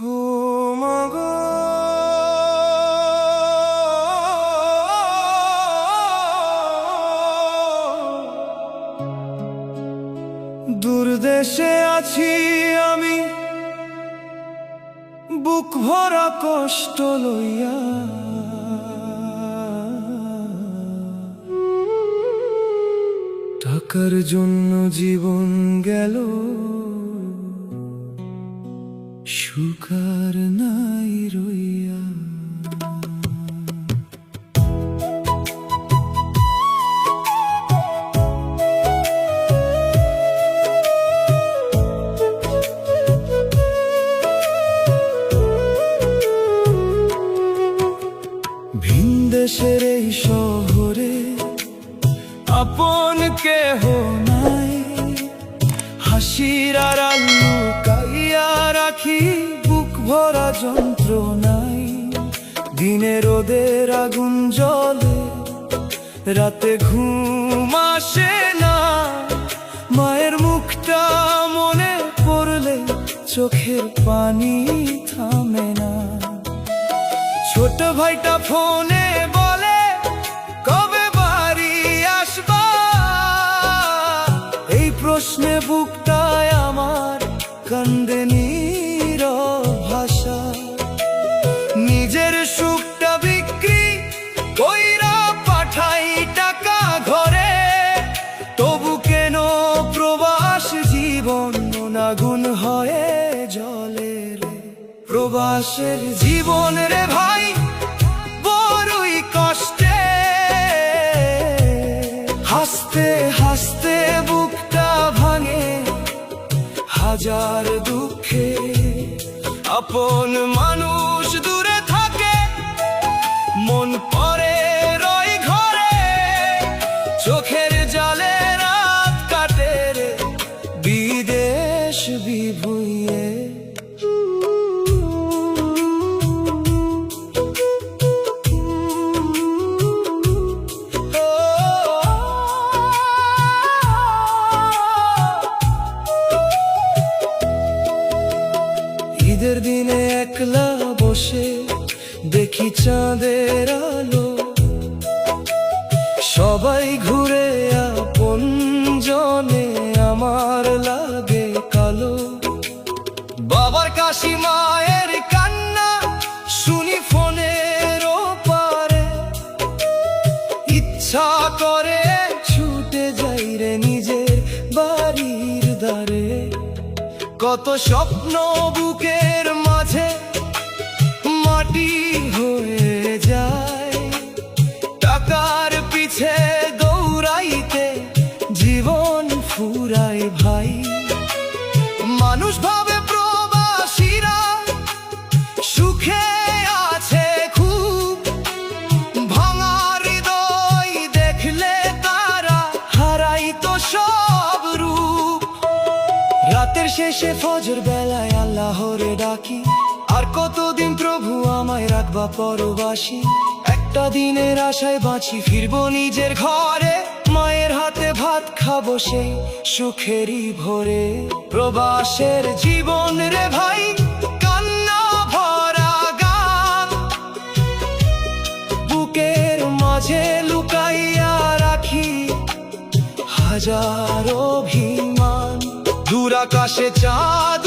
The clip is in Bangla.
ও মাগো, দূর দেশে আছি আমি, বুক ভরা কষ্ট লইয়া। টাকার জন্য জীবন গেল, সুখ আর নাই রইয়া। ভিন দেশের এই শহরে আপন কেহ নাই, হাসির আড়াল লুকাইয়া রাখি বুক ভরা যন্ত্রণায়। দিনে রোদের আগুন জ্বলে, রাতে ঘুম আসে না, মায়ের মুখটা মনে পড়লে চোখের পানি থামে না। ছোট ভাইটা ফোনে বলে কবে বাড়ি আসবা, এই প্রশ্নে বুকটায় আমার কান্দে নীরব ভাষা। নিজের সুখটা বিক্রি কইরা পাঠাই টাকা ঘরে, তবু কেন প্রবাস জীবন আগুন হয়ে জ্বলে রে। প্রবাসের জীবন রে ভাই বড়ই কষ্টে, হাসতে হাসতে বুকটা ভাঙে হাজার দুঃখে। আপন মানুষ দূরে থাকে, মন পড়ে রয় ঘরে, চোখের জলে রাত কাটে রে বিদেশ বিভুঁইয়ে। ঈদের দিনে একলা বসে দেখি চাঁদের আলো, সবাই ঘুরে আপন জনে আমার লাগে কালো। বাবার কাশি মায়ের কান্না শুনি ফোনের ওপারে, ইচ্ছা করে ছুটে যাই রে নিজের বাড়ির দ্বারে। কত স্বপ্ন বুকের মাঝে মাটি হয়ে যায়, টাকার পিছে দৌড়াইতে জীবন ফুরায় ভাই। মানুষ ভাবে প্রবাসীরা সুখে আছে খুব, ভাঙা হৃদয় দেখলে তারা হারাইতো সব রূপ। রাতের শেষে ফজর বেলায় আল্লাহরে ডাকি, আর কতদিন প্রভু আমায় রাখবা পরবাসী। একটা দিনের আশায় বাঁচি, ফিরবো নিজের ঘরে, মায়ের হাতে ভাত খাবো সেই সুখেরই ভোরে। প্রবাসের জীবন রে ভাই কান্না ভরা গান, বুকের মাঝে লুকাইয়া রাখি হাজার অভিমান। দূর আকাশে চাঁদ